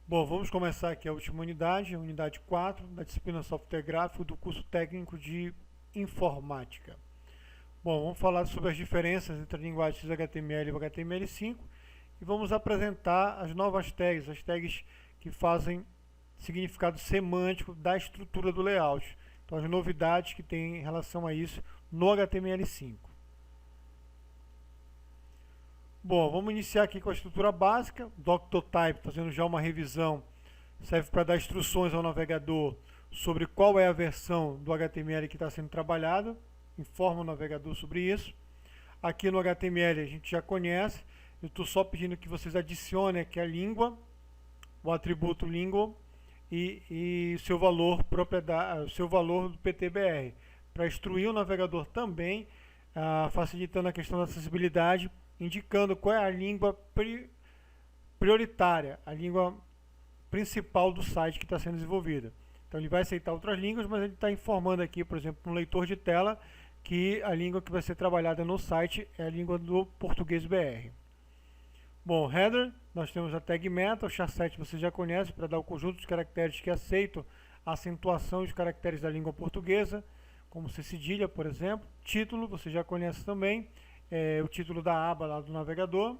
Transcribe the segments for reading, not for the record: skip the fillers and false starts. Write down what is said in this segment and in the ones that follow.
Bom, vamos começar aqui a última unidade, a unidade 4, da disciplina Software Gráfico do curso técnico de Informática. Bom, vamos falar sobre as diferenças entre a linguagem XHTML e o HTML5 e vamos apresentar as novas tags, as tags que fazem significado semântico da estrutura do layout. Então, as novidades que tem em relação a isso no HTML5. Bom, vamos iniciar aqui com a estrutura básica. Doctotype, fazendo já uma revisão, serve para dar instruções ao navegador sobre qual é a versão do HTML que está sendo trabalhada, informa o navegador sobre isso. Aqui no HTML a gente já conhece, eu estou só pedindo que vocês adicionem aqui a língua, o atributo língua e o seu valor, o seu valor do PTBR, para instruir o navegador também, facilitando a questão da acessibilidade, indicando qual é a língua prioritária, a língua principal do site que está sendo desenvolvida. Então ele vai aceitar outras línguas, mas ele está informando aqui, por exemplo, no leitor de tela, que a língua que vai ser trabalhada no site é a língua do português BR. Bom, header, nós temos a tag meta, o char7 você já conhece, para dar o conjunto de caracteres que aceitam a acentuação dos caracteres da língua portuguesa, como C cedilha, por exemplo. Título, você já conhece também, o título da aba lá do navegador.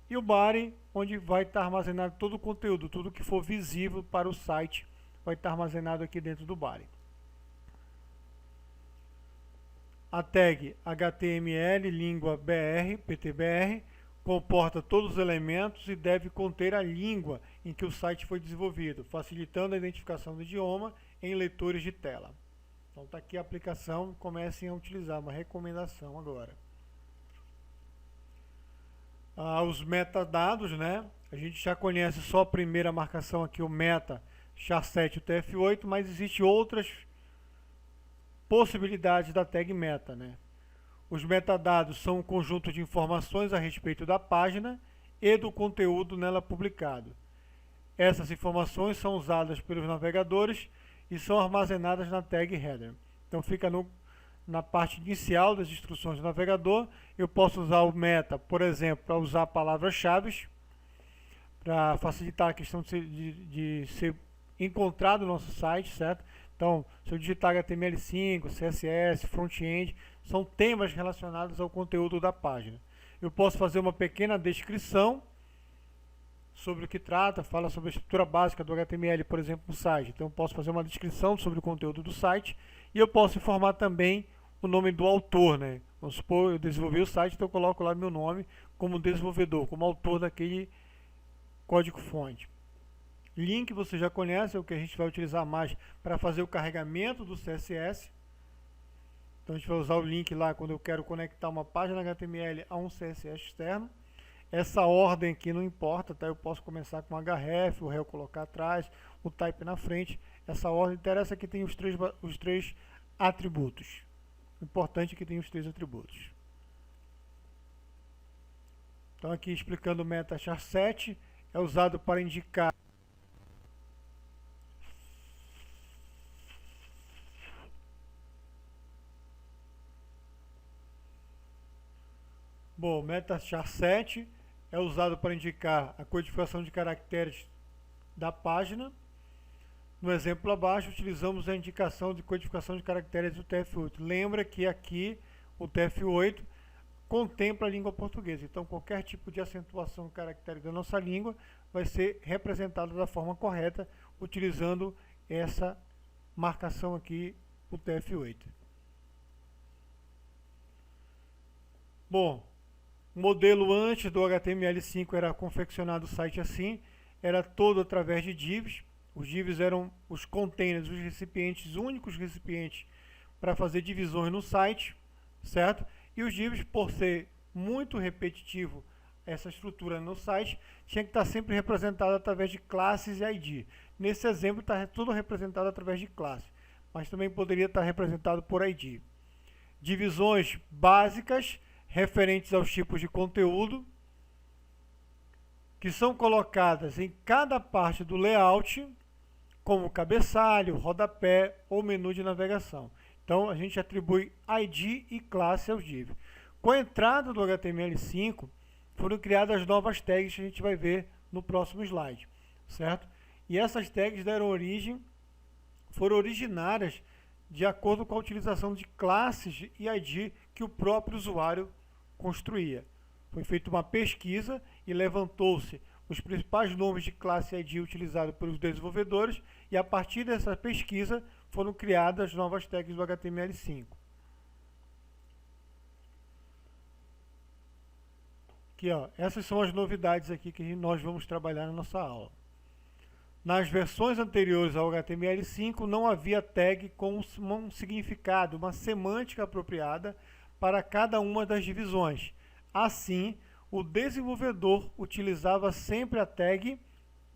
E o body, onde vai estar armazenado todo o conteúdo, tudo que for visível para o site vai estar armazenado aqui dentro do body. A tag HTML língua BR, PTBR, comporta todos os elementos e deve conter a língua em que o site foi desenvolvido, facilitando a identificação do idioma em leitores de tela. Então está aqui a aplicação, comecem a utilizar, uma recomendação agora. Os metadados, né? A gente já conhece só a primeira marcação aqui, o meta, char7 e o TF8, mas existem outras possibilidades da tag meta, né? Os metadados são um conjunto de informações a respeito da página e do conteúdo nela publicado. Essas informações são usadas pelos navegadores e são armazenadas na tag header. Então fica na parte inicial das instruções do navegador. Eu posso usar o meta, por exemplo, para usar palavras-chave, para facilitar a questão de ser encontrado no nosso site, certo? Então, se eu digitar HTML5, CSS, front-end, são temas relacionados ao conteúdo da página. Eu posso fazer uma pequena descrição sobre o que trata, fala sobre a estrutura básica do HTML, por exemplo, no site. Então, eu posso fazer uma descrição sobre o conteúdo do site e eu posso informar também o nome do autor, né? Vamos supor, eu desenvolvi o site, então eu coloco lá meu nome como desenvolvedor, como autor daquele código-fonte. Link você já conhece, é o que a gente vai utilizar mais para fazer o carregamento do CSS. Então a gente vai usar o link lá quando eu quero conectar uma página HTML a um CSS externo. Essa ordem aqui não importa, tá? Eu posso começar com href, o rel colocar atrás, o type na frente. Essa ordem interessa que tem os três atributos. O importante é que tem os três atributos. Então aqui explicando o meta char7, é usado para indicar Bom, meta char7 é usado para indicar a codificação de caracteres da página. No exemplo abaixo, utilizamos a indicação de codificação de caracteres do TF8. Lembra que aqui o TF8 contempla a língua portuguesa. Então, qualquer tipo de acentuação do caractere da nossa língua vai ser representado da forma correta, utilizando essa marcação aqui, o TF8. Bom, o modelo antes do HTML5 era confeccionado o site assim, era todo através de divs. Os divs eram os containers, os recipientes, únicos recipientes para fazer divisões no site, certo? E os divs, por ser muito repetitivo essa estrutura no site, tinha que estar sempre representado através de classes e ID. Nesse exemplo está tudo representado através de classe, mas também poderia estar representado por ID. Divisões básicas referentes aos tipos de conteúdo, que são colocadas em cada parte do layout, como cabeçalho, rodapé ou menu de navegação. Então a gente atribui ID e classe aos divs. Com a entrada do HTML5, foram criadas novas tags que a gente vai ver no próximo slide. certo? E essas tags foram originárias de acordo com a utilização de classes e ID que o próprio usuário construía. Foi feita uma pesquisa e levantou-se os principais nomes de classe ID utilizados pelos desenvolvedores, e a partir dessa pesquisa foram criadas novas tags do HTML5. Aqui, ó, essas são as novidades aqui que nós vamos trabalhar na nossa aula. Nas versões anteriores ao HTML5 não havia tag com um significado, uma semântica apropriada para cada uma das divisões. Assim, o desenvolvedor utilizava sempre a tag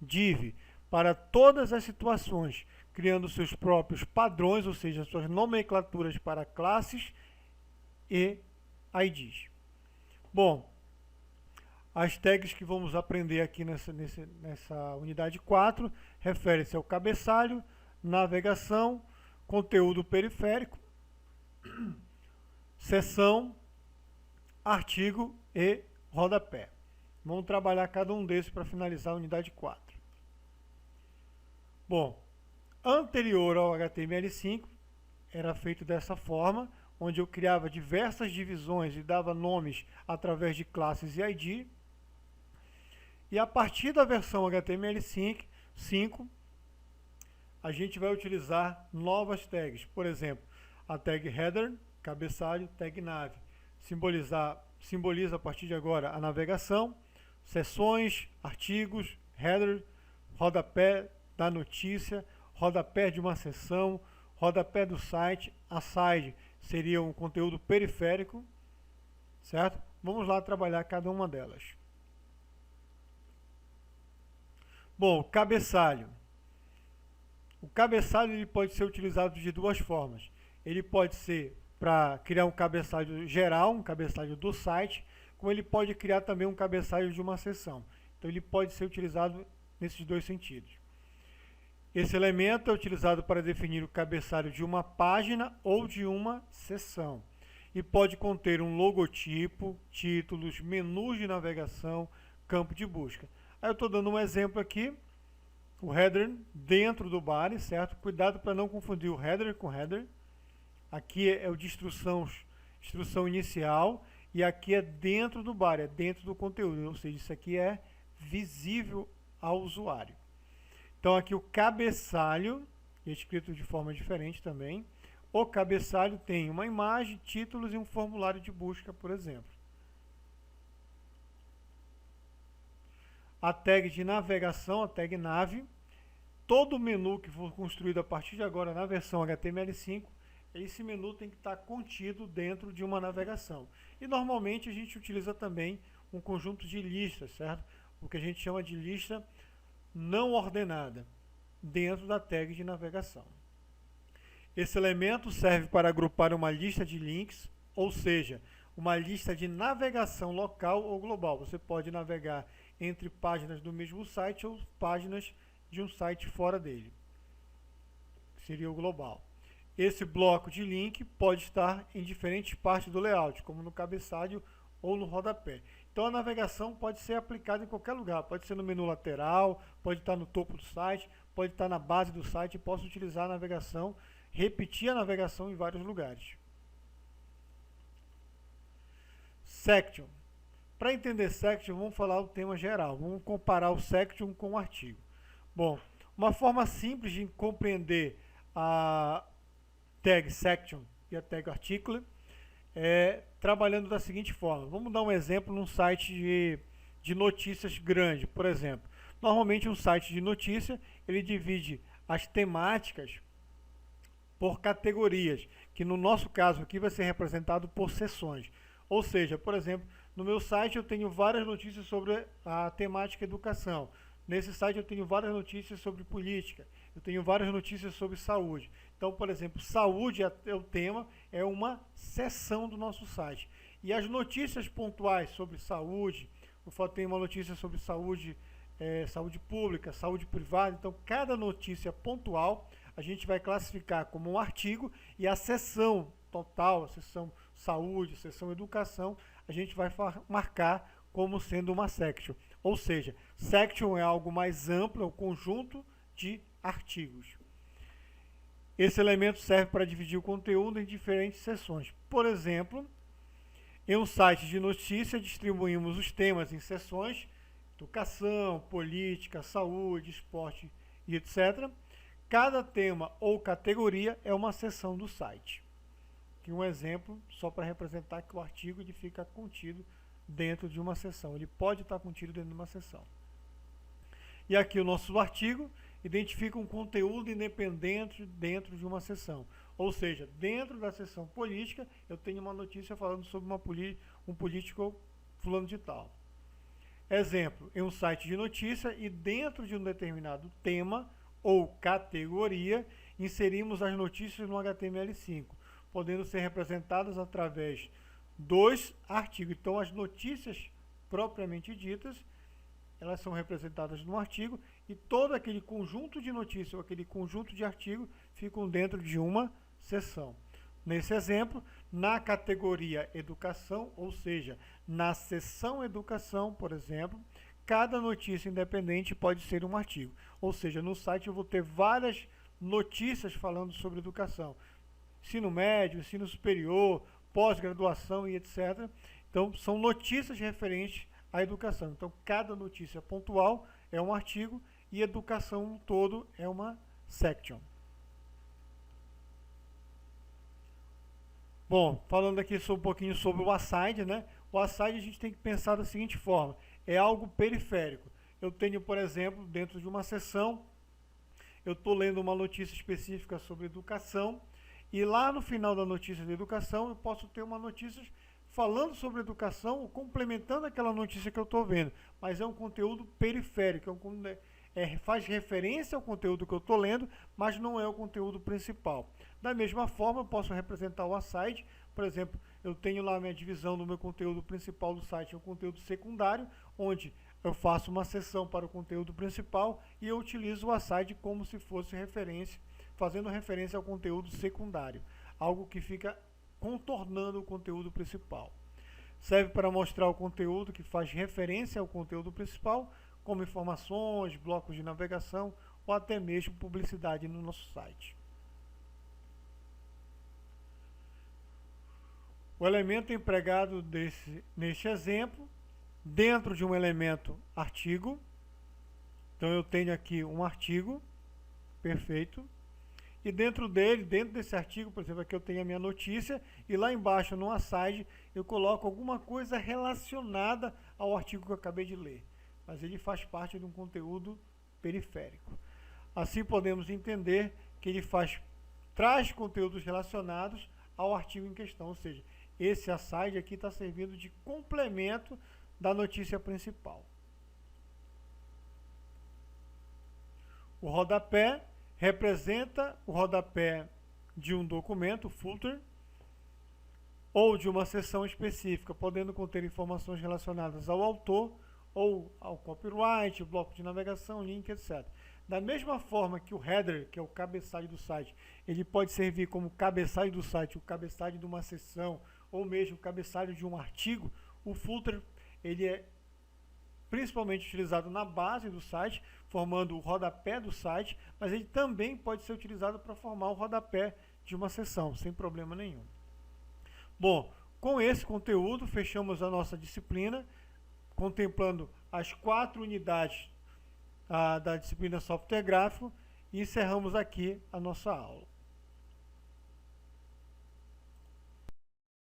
div para todas as situações, criando seus próprios padrões, ou seja, suas nomenclaturas para classes e IDs. Bom, as tags que vamos aprender aqui nessa unidade 4 referem-se ao cabeçalho, navegação, conteúdo periférico, seção, artigo e rodapé. Vamos trabalhar cada um desses para finalizar a unidade 4. Bom, anterior ao HTML5 era feito dessa forma, onde eu criava diversas divisões e dava nomes através de classes e ID. E a partir da versão HTML5, a gente vai utilizar novas tags. Por exemplo, a tag header, cabeçalho, tag nav. Simboliza a partir de agora a navegação, seções, artigos, header, rodapé da notícia, rodapé de uma seção, rodapé do site, a side seria um conteúdo periférico, certo? Vamos lá trabalhar cada uma delas. Bom, cabeçalho. O cabeçalho ele pode ser utilizado de duas formas. Ele pode ser para criar um cabeçalho geral, um cabeçalho do site, como ele pode criar também um cabeçalho de uma seção. Então ele pode ser utilizado nesses dois sentidos. Esse elemento é utilizado para definir o cabeçalho de uma página ou de uma seção. E pode conter um logotipo, títulos, menus de navegação, campo de busca. Aí eu estou dando um exemplo aqui, o header dentro do body, certo? Cuidado para não confundir o header com header. Aqui é o de instrução inicial e aqui é dentro do body, é dentro do conteúdo, ou seja, isso aqui é visível ao usuário. Então aqui o cabeçalho, escrito de forma diferente também, o cabeçalho tem uma imagem, títulos e um formulário de busca, por exemplo. A tag de navegação, a tag nav, todo menu que for construído a partir de agora na versão HTML5, esse menu tem que estar contido dentro de uma navegação. E normalmente a gente utiliza também um conjunto de listas, certo? O que a gente chama de lista não ordenada, dentro da tag de navegação. Esse elemento serve para agrupar uma lista de links, ou seja, uma lista de navegação local ou global. Você pode navegar entre páginas do mesmo site ou páginas de um site fora dele. Seria o global. Esse bloco de link pode estar em diferentes partes do layout, como no cabeçalho ou no rodapé. Então a navegação pode ser aplicada em qualquer lugar. Pode ser no menu lateral, pode estar no topo do site, pode estar na base do site. Posso utilizar a navegação, repetir a navegação em vários lugares. Section. Para entender section, vamos falar o tema geral. Vamos comparar o section com o artigo. Bom, uma forma simples de compreender a tag section e a tag article é trabalhando da seguinte forma. Vamos dar um exemplo num site de notícias grande, por exemplo. Normalmente um site de notícia, ele divide as temáticas por categorias, que no nosso caso aqui vai ser representado por seções. Ou seja, por exemplo, no meu site eu tenho várias notícias sobre a temática educação. Nesse site eu tenho várias notícias sobre política. Eu tenho várias notícias sobre saúde. Então, por exemplo, saúde é o tema, é uma seção do nosso site. E as notícias pontuais sobre saúde, eu tenho uma notícia sobre saúde, saúde pública, saúde privada. Então, cada notícia pontual a gente vai classificar como um artigo, e a seção total, a seção saúde, a seção educação, a gente vai marcar como sendo uma section. Ou seja, section é algo mais amplo, é um conjunto de artigos. Esse elemento serve para dividir o conteúdo em diferentes seções. Por exemplo, em um site de notícia, distribuímos os temas em seções: educação, política, saúde, esporte e etc. Cada tema ou categoria é uma seção do site. Aqui um exemplo, só para representar que o artigo ele fica contido dentro de uma seção. Ele pode estar contido dentro de uma seção. E aqui o nosso artigo identifica um conteúdo independente dentro de uma seção. Ou seja, dentro da seção política, eu tenho uma notícia falando sobre um político fulano de tal. Exemplo, em um site de notícia e dentro de um determinado tema ou categoria, inserimos as notícias no HTML5, podendo ser representadas através dos artigos. Então, as notícias propriamente ditas, elas são representadas no artigo e todo aquele conjunto de notícias ou aquele conjunto de artigos ficam dentro de uma seção. Nesse exemplo, na categoria educação, ou seja, na seção educação, por exemplo, cada notícia independente pode ser um artigo. Ou seja, no site eu vou ter várias notícias falando sobre educação. Ensino médio, ensino superior, pós-graduação e etc. Então, são notícias referentes à educação. Então, cada notícia pontual é um artigo e educação todo é uma section. Bom, falando aqui um pouquinho sobre o aside, né? O aside a gente tem que pensar da seguinte forma: é algo periférico. Eu tenho, por exemplo, dentro de uma seção, eu estou lendo uma notícia específica sobre educação, e lá no final da notícia de educação eu posso ter uma notícia falando sobre educação ou complementando aquela notícia que eu estou vendo, mas é um conteúdo periférico, faz referência ao conteúdo que eu estou lendo, mas não é o conteúdo principal. Da mesma forma, eu posso representar o aside. Por exemplo, eu tenho lá a minha divisão do meu conteúdo principal do site, é o conteúdo secundário, onde eu faço uma seção para o conteúdo principal e eu utilizo o aside como se fosse referência, fazendo referência ao conteúdo secundário, algo que fica contornando o conteúdo principal. Serve para mostrar o conteúdo que faz referência ao conteúdo principal, como informações, blocos de navegação ou até mesmo publicidade no nosso site. O elemento empregado neste exemplo, dentro de um elemento artigo. Então eu tenho aqui um artigo, perfeito. E dentro desse artigo, por exemplo, aqui eu tenho a minha notícia, e lá embaixo no aside eu coloco alguma coisa relacionada ao artigo que eu acabei de ler. Mas ele faz parte de um conteúdo periférico. Assim podemos entender que ele traz conteúdos relacionados ao artigo em questão, ou seja, esse aside aqui está servindo de complemento da notícia principal. O rodapé representa o rodapé de um documento, footer, ou de uma seção específica, podendo conter informações relacionadas ao autor ou ao copyright, bloco de navegação, link, etc. Da mesma forma que o header, que é o cabeçalho do site, ele pode servir como cabeçalho do site, o cabeçalho de uma seção, ou mesmo o cabeçalho de um artigo, o footer ele é principalmente utilizado na base do site, formando o rodapé do site, mas ele também pode ser utilizado para formar o rodapé de uma seção, sem problema nenhum. Bom, com esse conteúdo, fechamos a nossa disciplina, contemplando as 4 unidades da disciplina Software Gráfico, e encerramos aqui a nossa aula.